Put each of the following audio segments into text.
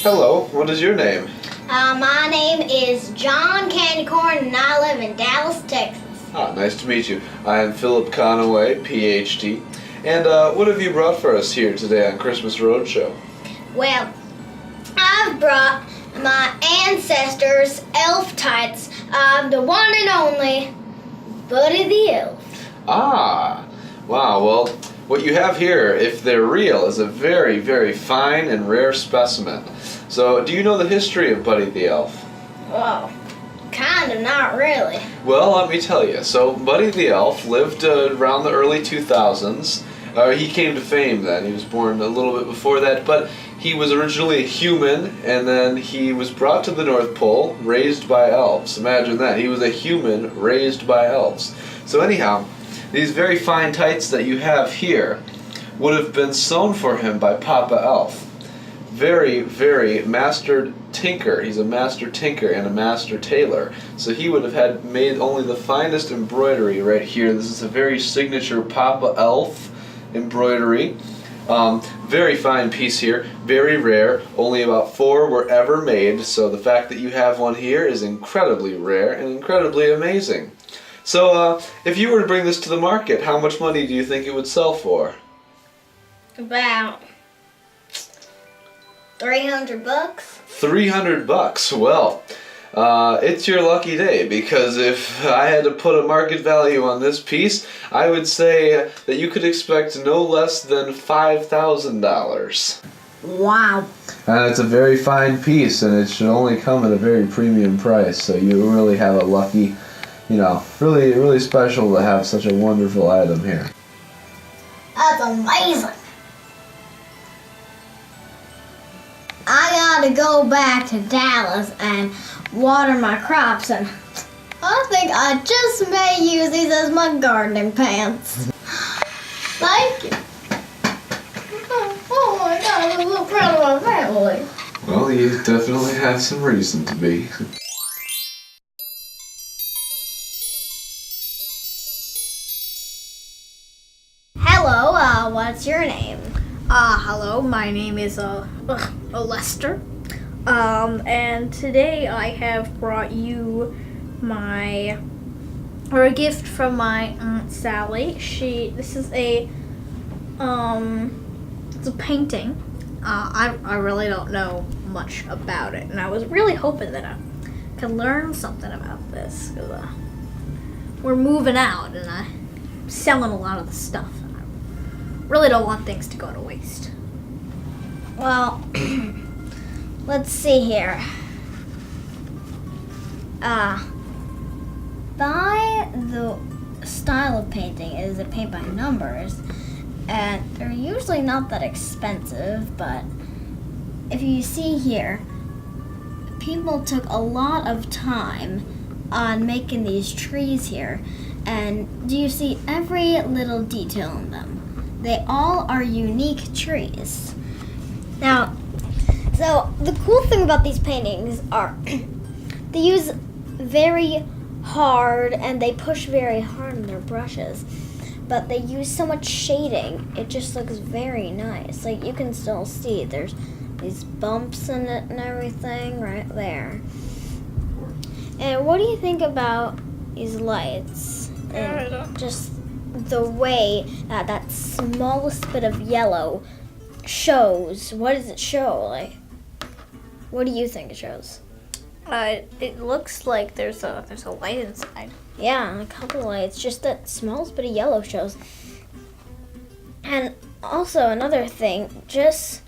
Hello, what is your name? My name is John Candy Corn and I live in Dallas, Texas. Ah, nice to meet you. I am Philip Conaway, PhD. And what have you brought for us here today on Christmas Roadshow? Well, I've brought my ancestors' elf tights, the one and only Buddy the Elf. Ah, wow, well, what you have here, if they're real, is a very, very fine and rare specimen. So, do you know the history of Buddy the Elf? Well, kind of, not really. Well, let me tell you. So, Buddy the Elf lived around the early 2000s. He came to fame then. He was born a little bit before that, but he was originally a human, and then he was brought to the North Pole, raised by elves. Imagine that. He was a human raised by elves. So anyhow, these very fine tights that you have here would have been sewn for him by Papa Elf. Very, very mastered tinker. He's a master tinker and a master tailor. So he would have had made only the finest embroidery right here. This is a very signature Papa Elf embroidery. Very fine piece here, very rare. Only about 4 were ever made, so the fact that you have one here is incredibly rare and incredibly amazing. So if you were to bring this to the market, how much money do you think it would sell for? About $300. $300. Well, it's your lucky day, because if I had to put a market value on this piece, I would say that you could expect no less than $5,000. Wow. And it's a very fine piece, and it should only come at a very premium price, so you really have a lucky, really, really special to have such a wonderful item here. That's amazing. I gotta go back to Dallas and water my crops, and I think I just may use these as my gardening pants. Thank you. Oh my God, I'm so proud of my family. Well, you definitely have some reason to be. Hello, what's your name? Hello, my name is Lester. And today I have brought you a gift from my Aunt Sally. This is it's a painting. I really don't know much about it, and I was really hoping that I could learn something about this, because we're moving out, and I'm selling a lot of the stuff. Really don't want things to go to waste. Well, let's see here. By the style of painting is a paint by numbers, and they're usually not that expensive, but if you see here, people took a lot of time on making these trees here, and do you see every little detail in them? They all are unique trees. Now, so the cool thing about these paintings are they use very hard and they push very hard on their brushes, but they use so much shading, it just looks very nice. Like, you can still see there's these bumps in it and everything right there. And what do you think about these lights? And just the way that smallest bit of yellow shows. What does it show? Like, what do you think it shows? It looks like there's a light inside. Yeah, a couple lights. Just that smallest bit of yellow shows. And also another thing, just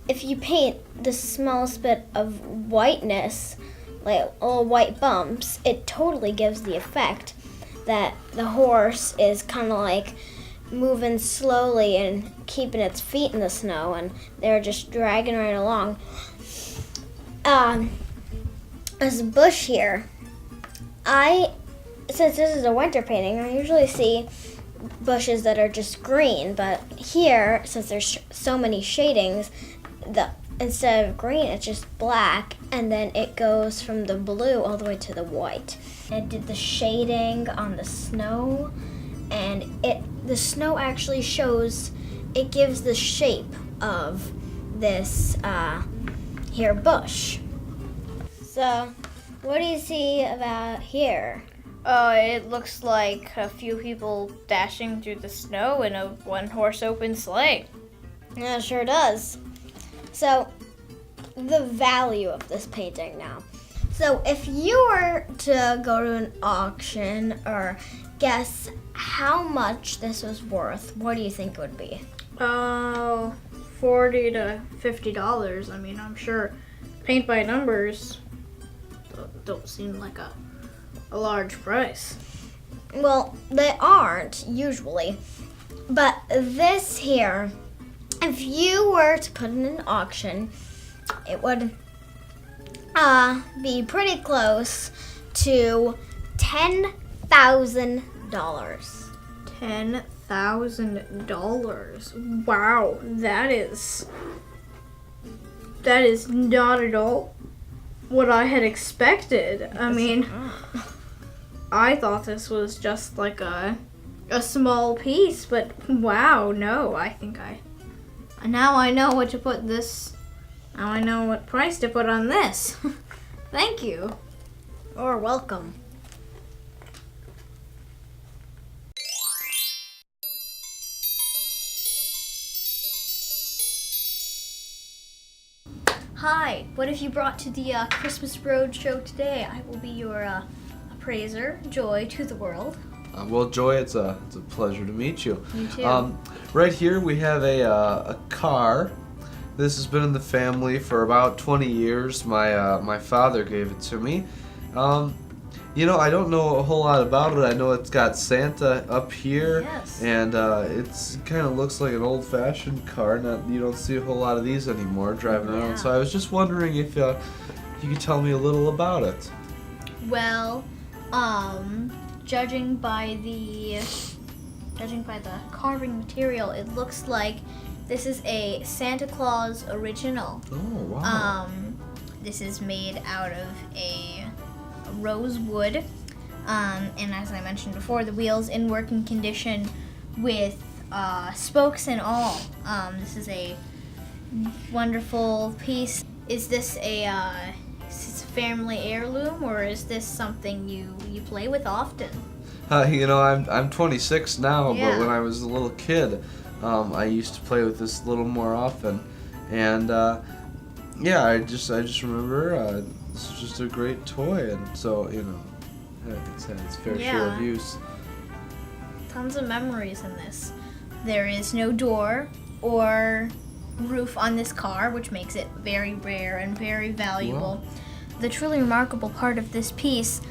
if you paint the smallest bit of whiteness, like all white bumps, it totally gives the effect that the horse is kind of like moving slowly and keeping its feet in the snow, and they're just dragging right along. This bush here, since this is a winter painting, I usually see bushes that are just green, but here, since there's so many shadings, instead of green, it's just black, and then it goes from the blue all the way to the white. I did the shading on the snow, and the snow actually shows, it gives the shape of this here bush. So, what do you see about here? It looks like a few people dashing through the snow in a one-horse open sleigh. Yeah, it sure does. So, the value of this painting now. So, if you were to go to an auction or guess how much this was worth, what do you think it would be? $40 to $50. I mean, I'm sure paint by numbers don't seem like a large price. Well, they aren't usually. But this here, if you were to put in an auction, it would be pretty close to $10,000. $10,000. Wow, that is not at all what I had expected. I mean, I thought this was just like a small piece, but wow, no, now I know what to put this. Now I know what price to put on this. Thank you. You're welcome. Hi, what have you brought to the Christmas Roadshow today? I will be your appraiser, Joy, to the world. Well, Joy, it's a pleasure to meet you. You too. Right here we have a car. This has been in the family for about 20 years. My father gave it to me. I don't know a whole lot about it. I know it's got Santa up here, Yes. and it's kind of looks like an old-fashioned car. You don't see a whole lot of these anymore driving Yeah. around. So I was just wondering if you could tell me a little about it. Well, judging by the carving material, it looks like this is a Santa Claus original. Oh wow! This is made out of a rose wood, and as I mentioned before, the wheels in working condition with spokes and all. This is a wonderful piece. Is this a family heirloom, or is this something you play with often? I'm 26 now, Yeah. but when I was a little kid, I used to play with this a little more often, and I just remember this is just a great toy, and so it's had its fair share of use. Tons of memories in this. There is no door or roof on this car, which makes it very rare and very valuable. Wow. The truly remarkable part of this piece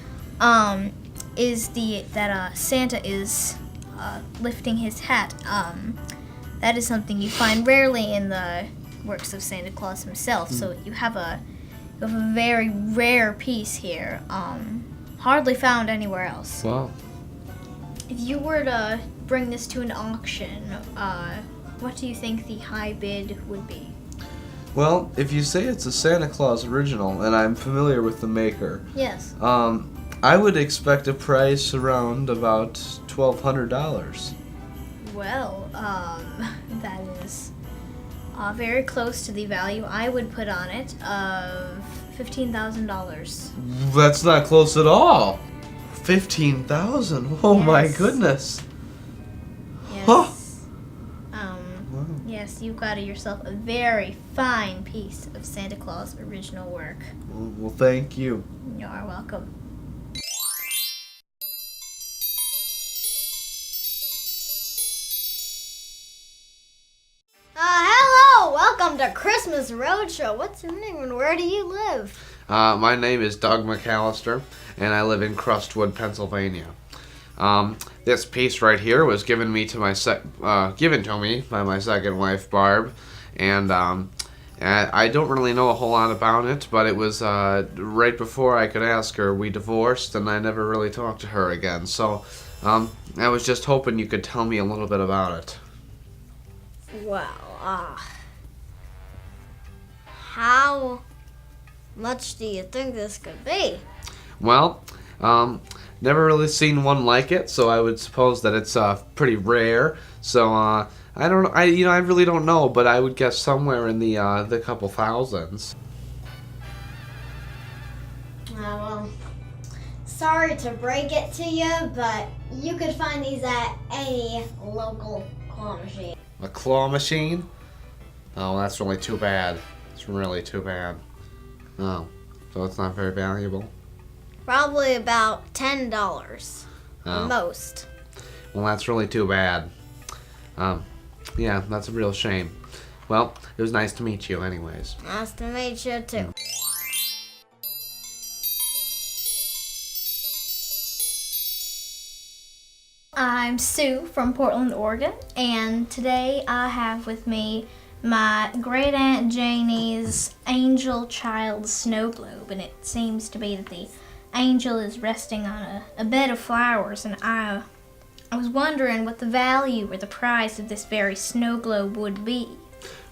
is that Santa is lifting his hat. That is something you find rarely in the works of Santa Claus himself. So you have a very rare piece here, hardly found anywhere else. Wow. If you were to bring this to an auction, what do you think the high bid would be? Well, if you say it's a Santa Claus original, and I'm familiar with the maker, Yes. I would expect a price around about $1,200. Well, that is very close to the value I would put on it of $15,000. That's not close at all. 15,000. Oh my Yes. goodness. Yes. Huh. Wow. Yes, you got yourself a very fine piece of Santa Claus original work. Well, thank you. You are welcome. Hello! Welcome to Christmas Roadshow. What's your name and where do you live? My name is Doug McAllister, and I live in Crestwood, Pennsylvania. This piece right here was given to me by my second wife, Barb, and I don't really know a whole lot about it, but it was right before I could ask her. We divorced, and I never really talked to her again. So I was just hoping you could tell me a little bit about it. Well, how much do you think this could be? Well, Never really seen one like it, so I would suppose that it's pretty rare. So I don't know. I really don't know, but I would guess somewhere in the couple thousands. Well, sorry to break it to you, but you could find these at any local claw machine. A claw machine? Oh, that's really too bad. It's really too bad. Oh, so it's not very valuable? Probably about $10 Oh. most. Well, that's really too bad. Yeah, that's a real shame. Well, it was nice to meet you anyways. Nice to meet you too. I'm Sue from Portland, Oregon, and today I have with me my great aunt Janie's angel child snow globe, and it seems to be that the angel is resting on a bed of flowers, and I was wondering what the value or the price of this very snow globe would be.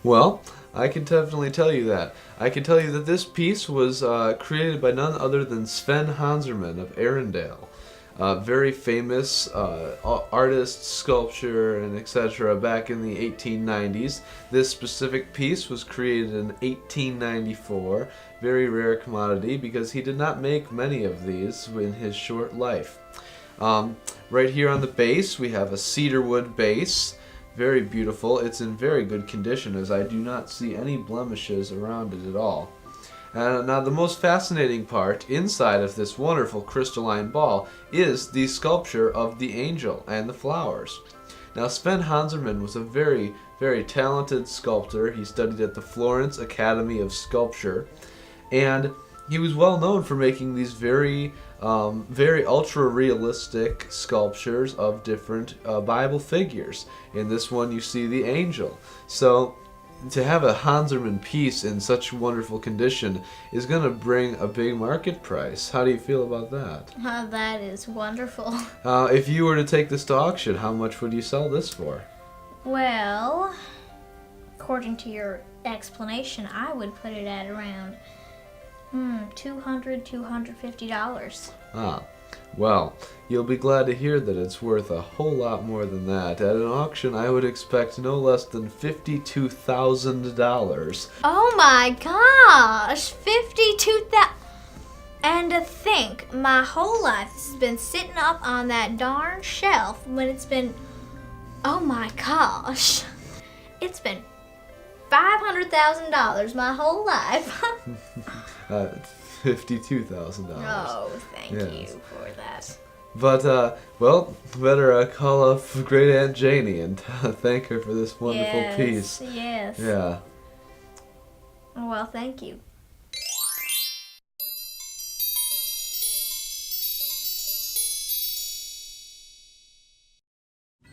Well, I can definitely tell you that. I can tell you that this piece was created by none other than Sven Hanserman of Arendelle. Very famous artist, sculpture, and etc. back in the 1890s. This specific piece was created in 1894. Very rare commodity because he did not make many of these in his short life. Right here on the base we have a cedar wood base. Very beautiful. It's in very good condition as I do not see any blemishes around it at all. Now the most fascinating part inside of this wonderful crystalline ball is the sculpture of the angel and the flowers. Now Sven Hanserman was a very, very talented sculptor. He studied at the Florence Academy of Sculpture, and he was well known for making these very ultra realistic sculptures of different Bible figures. In this one you see the angel. So to have a Hanserman piece in such wonderful condition is going to bring a big market price. How do you feel about that? That is wonderful. If you were to take this to auction, how much would you sell this for? Well, according to your explanation, I would put it at around $250. Well, you'll be glad to hear that it's worth a whole lot more than that. At an auction, I would expect no less than $52,000. Oh my gosh, 52,000. And to think, my whole life this has been sitting up on that darn shelf when it's been, oh my gosh, it's been $500,000 my whole life. $52,000. Oh, thank Yes. you for that. But, well, better call up great Aunt Janie and thank her for this wonderful piece. Yes. Yeah. Well, thank you.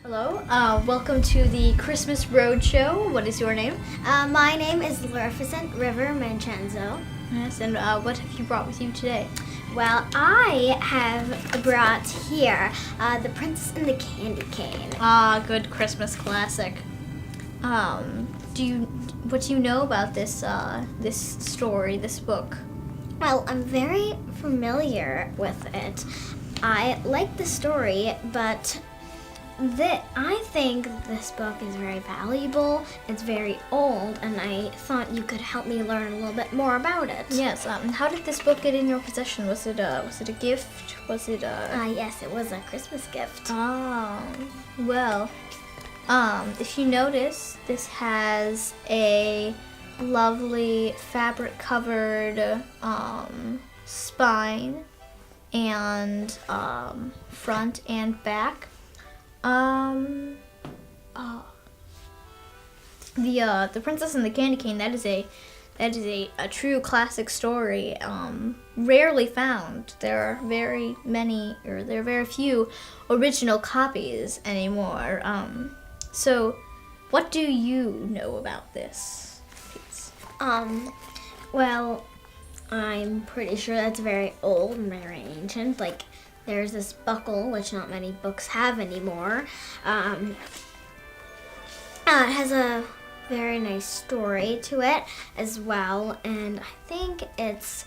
Hello, welcome to the Christmas Roadshow. What is your name? My name is Lurificent River Mancenzo. Yes, and what have you brought with you today? Well, I have brought here The Princess and the Candy Cane. Ah, good Christmas classic. What do you know about this this story, this book? Well, I'm very familiar with it. I like the story, but I think this book is very valuable. It's very old, and I thought you could help me learn a little bit more about it. Yes. How did this book get in your possession? Was it a gift? Was it a? Yes, it was a Christmas gift. Oh, well. If you notice, this has a lovely fabric-covered spine and front and back. The Princess and the Candy Cane, that is a true classic story, rarely found. There are very few original copies anymore. So what do you know about this piece? Well, I'm pretty sure that's very old and very ancient. Like, there's this buckle, which not many books have anymore. It has a very nice story to it as well, and I think it's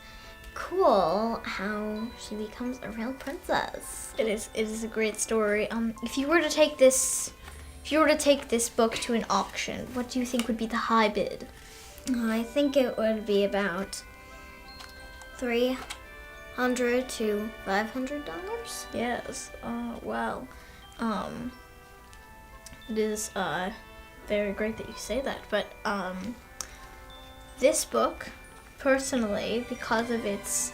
cool how she becomes a real princess. It is a great story. If you were to take this book to an auction, what do you think would be the high bid? I think it would be about $300 to $500. Yes. Well, it is very great that you say that. But this book, personally, because it is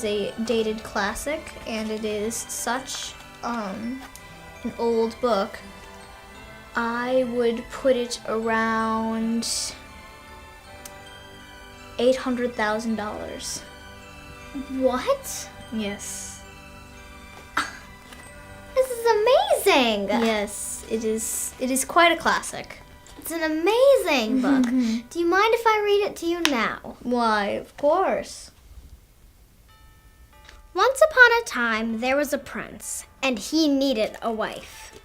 a dated classic and it is such an old book, I would put it around $800,000. What? Yes. This is amazing. Yes, it is quite a classic. It's an amazing book. Do you mind if I read it to you now? Why, of course. Once upon a time, there was a prince, and he needed a wife.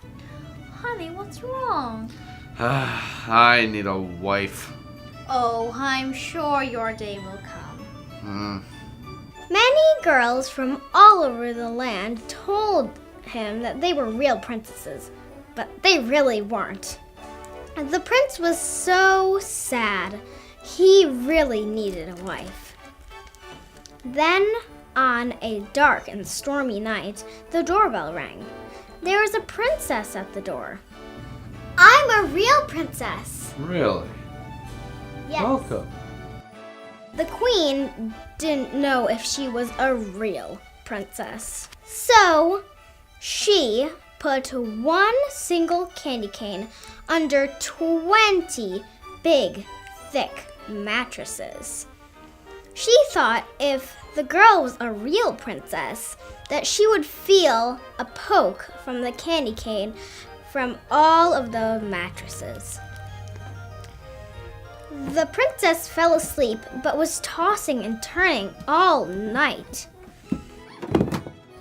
Honey, what's wrong? I need a wife. Oh, I'm sure your day will come. Many girls from all over the land told him that they were real princesses, but they really weren't. The prince was so sad. He really needed a wife. Then, on a dark and stormy night, the doorbell rang. There was a princess at the door. I'm a real princess. Really? Yes. Welcome. The queen didn't know if she was a real princess. So, she put one single candy cane under 20 big, thick mattresses. She thought if the girl was a real princess, that she would feel a poke from the candy cane from all of the mattresses. The princess fell asleep but was tossing and turning all night.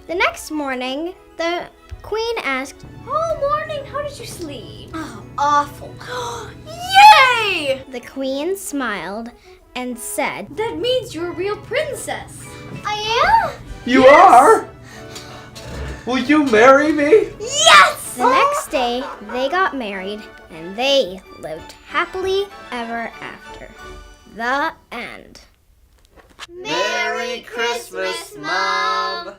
The next morning, the queen asked, Oh, morning, how did you sleep? "Oh, awful." Yay! The queen smiled and said, That means you're a real princess. "I am?" You are? Will you marry me? Yes! The next day, they got married and they lived happily ever after. The end. Merry Christmas, Mom!